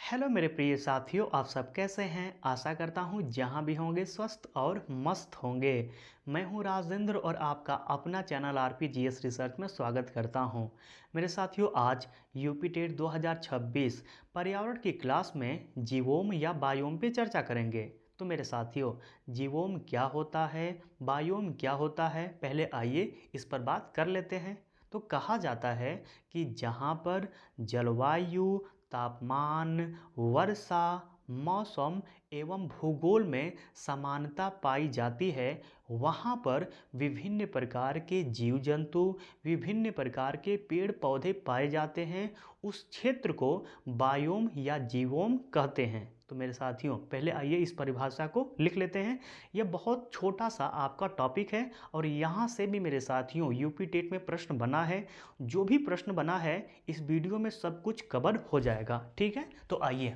Hello मेरे प्रिय साथियों, आप सब कैसे हैं। आशा करता हूँ जहाँ भी होंगे स्वस्थ और मस्त होंगे। मैं हूँ राजेंद्र और आपका अपना चैनल आरपीजीएस रिसर्च में स्वागत करता हूँ। मेरे साथियों, आज यूपी टेट 2026 पर्यावरण की क्लास में जीवोम या बायोम पे चर्चा करेंगे। तो मेरे साथियों, जीवोम क्या होता है, बायोम क्या होता है, पहले आइए इस पर बात कर लेते हैं। तो कहा जाता है कि जहाँ पर जलवायु, तापमान, वर्षा, मौसम एवं भूगोल में समानता पाई जाती है, वहाँ पर विभिन्न प्रकार के जीव जंतु, विभिन्न प्रकार के पेड़ पौधे पाए जाते हैं। उस क्षेत्र को बायोम या जीवोम कहते हैं। तो मेरे साथियों, पहले आइए इस परिभाषा को लिख लेते हैं। यह बहुत छोटा सा आपका टॉपिक है और यहाँ से भी मेरे साथियों यूपी टेट में प्रश्न बना है। जो भी प्रश्न बना है इस वीडियो में सब कुछ कवर हो जाएगा, ठीक है। तो आइए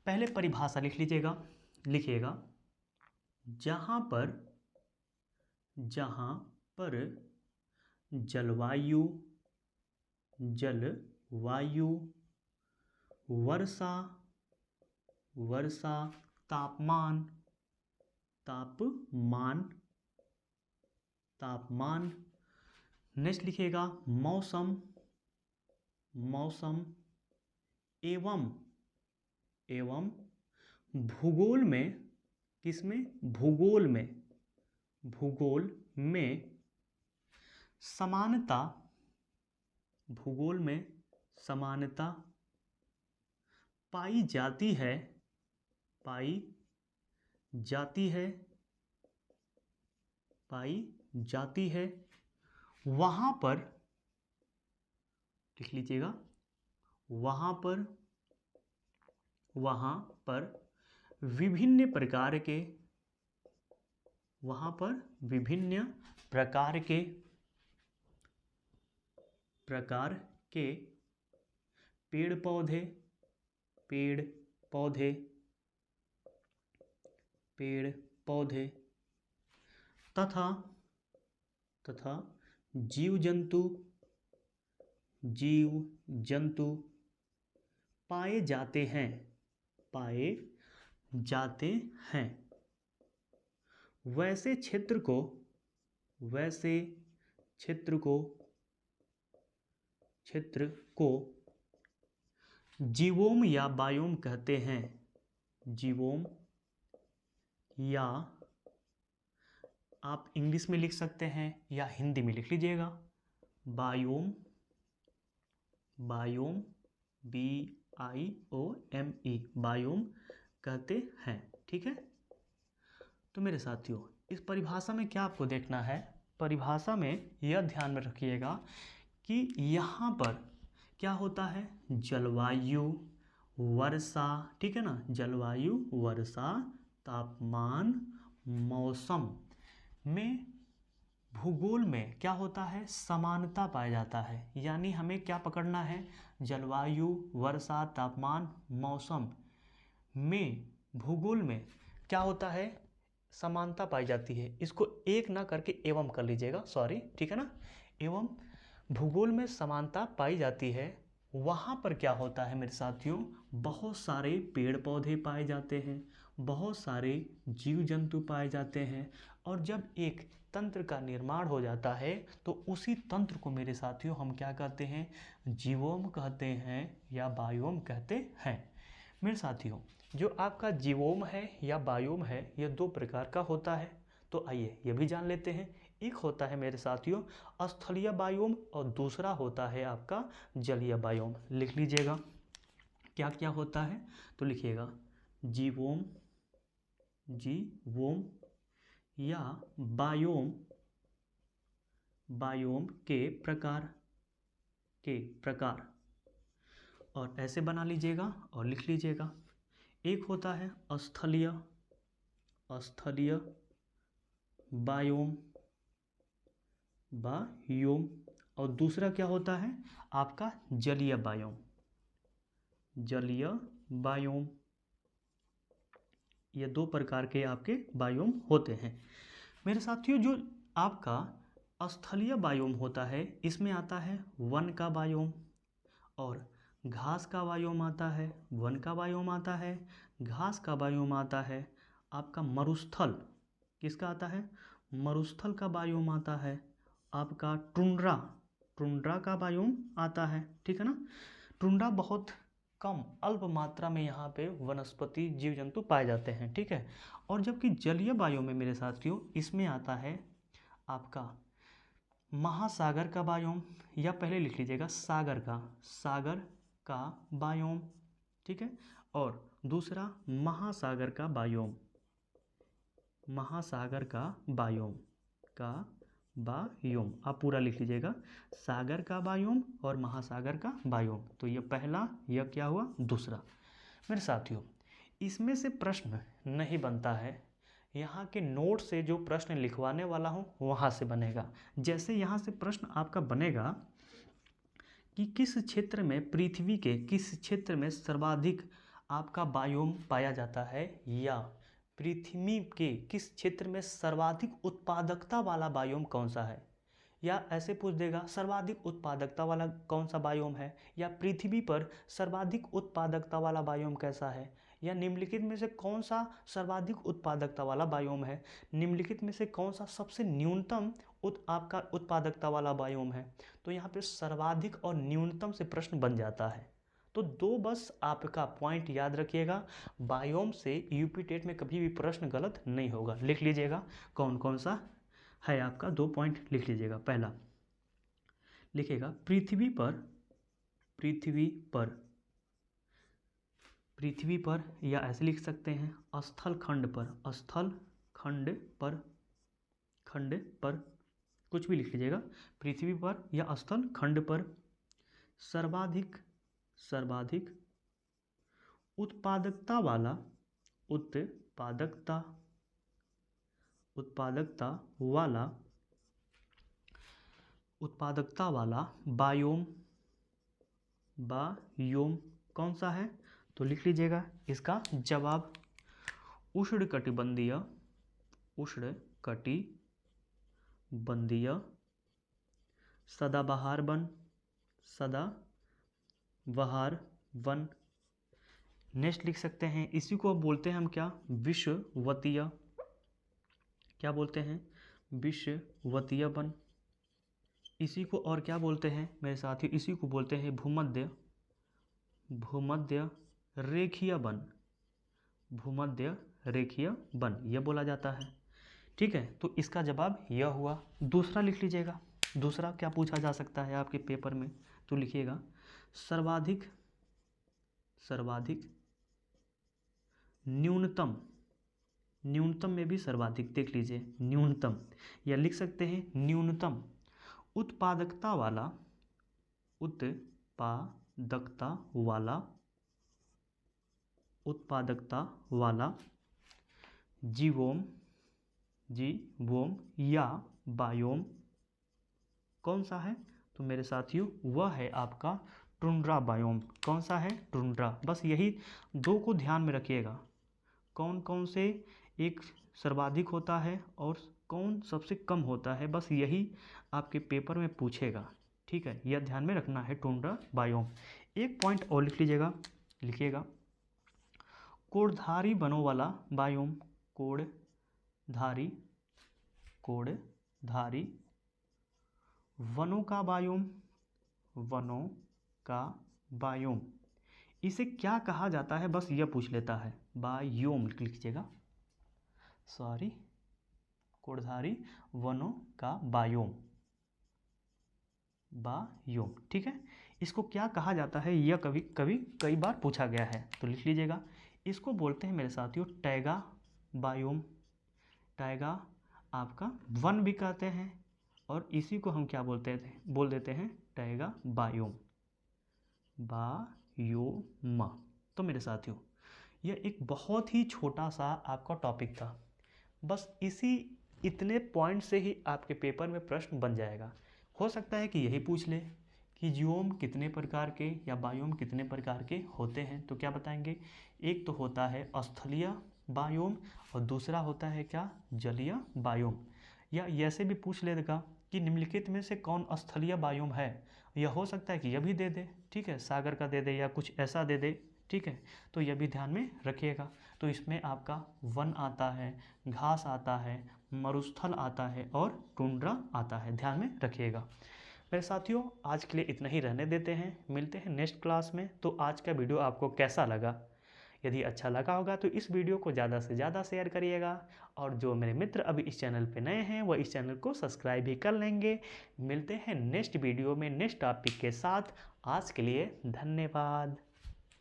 पहले परिभाषा लिख लीजिएगा, लिखिएगा। जहाँ पर जलवायु वर्षा, तापमान नेक्स्ट लिखिएगा मौसम एवं भूगोल में, किसमें, भूगोल में समानता पाई जाती है। वहाँ पर लिख लीजिएगा, वहाँ पर विभिन्न प्रकार के पेड़ पौधे तथा जीव जंतु पाए जाते हैं। वैसे क्षेत्र को जीवोम या बायोम कहते हैं। जीवोम, या आप इंग्लिश में लिख सकते हैं या हिंदी में लिख लीजिएगा बायोम, BIOME, बायोम कहते हैं, ठीक है। तो मेरे साथियों, इस परिभाषा में क्या आपको देखना है, परिभाषा में यह ध्यान में रखिएगा कि यहाँ पर क्या होता है, जलवायु, वर्षा, ठीक है ना, जलवायु, वर्षा, तापमान, मौसम में, भूगोल में क्या होता है, समानता पाया जाता है। यानी हमें क्या पकड़ना है, जलवायु, वर्षा, तापमान, मौसम में, भूगोल में क्या होता है, समानता पाई जाती है। इसको एक ना करके एवं कर लीजिएगा, सॉरी, ठीक है ना। एवं भूगोल में समानता पाई जाती है, वहाँ पर क्या होता है मेरे साथियों, बहुत सारे पेड़ पौधे पाए जाते हैं, बहुत सारे जीव जंतु पाए जाते हैं। और जब एक तंत्र का निर्माण हो जाता है तो उसी तंत्र को मेरे साथियों हम क्या कहते हैं, जीवोम कहते हैं या बायोम कहते हैं। मेरे साथियों, जो आपका जीवोम है या बायोम है, यह दो प्रकार का होता है। तो आइए यह भी जान लेते हैं। एक होता है मेरे साथियों स्थलीय बायोम और दूसरा होता है आपका जलीय बायोम। लिख लीजिएगा क्या क्या होता है, तो लिखिएगा जीवोम या बायोम के प्रकार और ऐसे बना लीजिएगा और लिख लीजिएगा। एक होता है स्थलीय बायोम और दूसरा क्या होता है आपका जलीय बायोम। ये दो प्रकार के आपके बायोम होते हैं। मेरे साथियों, जो आपका स्थलीय बायोम होता है, इसमें आता है वन का बायोम और घास का बायोम आता है, वन का बायोम आता है, घास का बायोम आता है, आपका मरुस्थल किसका आता है, मरुस्थल का बायोम आता है, आपका टुंड्रा, टुंड्रा का बायोम आता है। ठीक है ना। टुंड्रा बहुत कम अल्प मात्रा में यहाँ पे वनस्पति जीव जंतु पाए जाते हैं। ठीक है। और जबकि जलीय बायोम में मेरे साथियों इसमें आता है आपका महासागर का बायोम, या पहले लिख लीजिएगा सागर का बायोम। ठीक है। और दूसरा महासागर का बायोम, महासागर का बायोम आप पूरा लिख लीजिएगा, सागर का बायोम और महासागर का बायोम। तो ये पहला, यह क्या हुआ दूसरा। मेरे साथियों इसमें से प्रश्न नहीं बनता है, यहाँ के नोट से जो प्रश्न लिखवाने वाला हूँ वहाँ से बनेगा। जैसे यहाँ से प्रश्न आपका बनेगा कि किस क्षेत्र में, पृथ्वी के किस क्षेत्र में सर्वाधिक आपका बायोम पाया जाता है, या पृथ्वी के किस क्षेत्र में सर्वाधिक उत्पादकता वाला बायोम कौन सा है, या ऐसे पूछ देगा सर्वाधिक उत्पादकता वाला कौन सा बायोम है, या पृथ्वी पर सर्वाधिक उत्पादकता वाला बायोम कैसा है, या निम्नलिखित में से कौन सा सर्वाधिक उत्पादकता वाला बायोम है, निम्नलिखित में से कौन सा सबसे न्यूनतम आपका उत्पादकता वाला बायोम है। तो यहाँ पे सर्वाधिक और न्यूनतम से प्रश्न बन जाता है। तो दो बस आपका पॉइंट याद रखिएगा, बायोम से यूपी टेट में कभी भी प्रश्न गलत नहीं होगा। लिख लीजिएगा कौन कौन सा है आपका, दो पॉइंट लिख लीजिएगा। पहला लिखिएगा पृथ्वी पर, या ऐसे लिख सकते हैं स्थल खंड पर, कुछ भी लिख लीजिएगा, पृथ्वी पर या स्थल खंड पर सर्वाधिक उत्पादकता वाला बायोम कौन सा है। तो लिख लीजिएगा इसका जवाब उष्णकटिबंधीय सदाबहार वन। नेक्स्ट लिख सकते हैं, इसी को बोलते हैं हम क्या, विषुवतीय, क्या बोलते हैं, विषुवतीय वन। इसी को और क्या बोलते हैं मेरे साथियों, इसी को बोलते हैं भूमध्य रेखीय वन, यह बोला जाता है। ठीक है। तो इसका जवाब यह हुआ। दूसरा लिख लीजिएगा, दूसरा क्या पूछा जा सकता है आपके पेपर में, तो लिखिएगा सर्वाधिक न्यूनतम में भी सर्वाधिक, देख लीजिए न्यूनतम, या लिख सकते हैं न्यूनतम उत्पादकता वाला जीवोम या बायोम कौन सा है। तो मेरे साथियों वह है आपका टुंड्रा बायोम। कौन सा है, टुंड्रा। बस यही दो को ध्यान में रखिएगा, कौन कौन से एक सर्वाधिक होता है और कौन सबसे कम होता है, बस यही आपके पेपर में पूछेगा। ठीक है, यह ध्यान में रखना है, टुंड्रा बायोम। एक पॉइंट और लिख लीजिएगा, लिखिएगा कोड़धारी वनों वाला बायोम, कोड़धारी वनों का बायोम, इसे क्या कहा जाता है, बस यह पूछ लेता है, बायोम लिख लीजिएगा, सॉरी, कोड़धारी वनों का बायोम। ठीक है। इसको क्या कहा जाता है, यह कई बार पूछा गया है, तो लिख लीजिएगा। इसको बोलते हैं मेरे साथियों टैगा बायोम। टैगा आपका वन भी कहते हैं, और इसी को हम क्या बोल देते हैं टैगा बायोम। तो मेरे साथियों यह एक बहुत ही छोटा सा आपका टॉपिक था, बस इतने पॉइंट से ही आपके पेपर में प्रश्न बन जाएगा। हो सकता है कि यही पूछ ले कि जियोम कितने प्रकार के या बायोम कितने प्रकार के होते हैं, तो क्या बताएंगे, एक तो होता है स्थलीय बायोम और दूसरा होता है क्या, जलीय बायोम। या ऐसे भी पूछ लेगा कि निम्नलिखित में से कौन स्थलीय बायोम है यह हो सकता है कि यह भी दे दे, ठीक है, सागर का दे दे या कुछ ऐसा दे दे, ठीक है, तो यह भी ध्यान में रखिएगा। तो इसमें आपका वन आता है, घास आता है, मरुस्थल आता है और टुंड्रा आता है, ध्यान में रखिएगा। मेरे साथियों, आज के लिए इतना ही रहने देते हैं, मिलते हैं नेक्स्ट क्लास में। तो आज का वीडियो आपको कैसा लगा? यदि अच्छा लगा होगा तो इस वीडियो को ज़्यादा से ज़्यादा शेयर करिएगा, और जो मेरे मित्र अभी इस चैनल पे नए हैं वह इस चैनल को सब्सक्राइब भी कर लेंगे। मिलते हैं नेक्स्ट वीडियो में नेक्स्ट टॉपिक के साथ। आज के लिए धन्यवाद।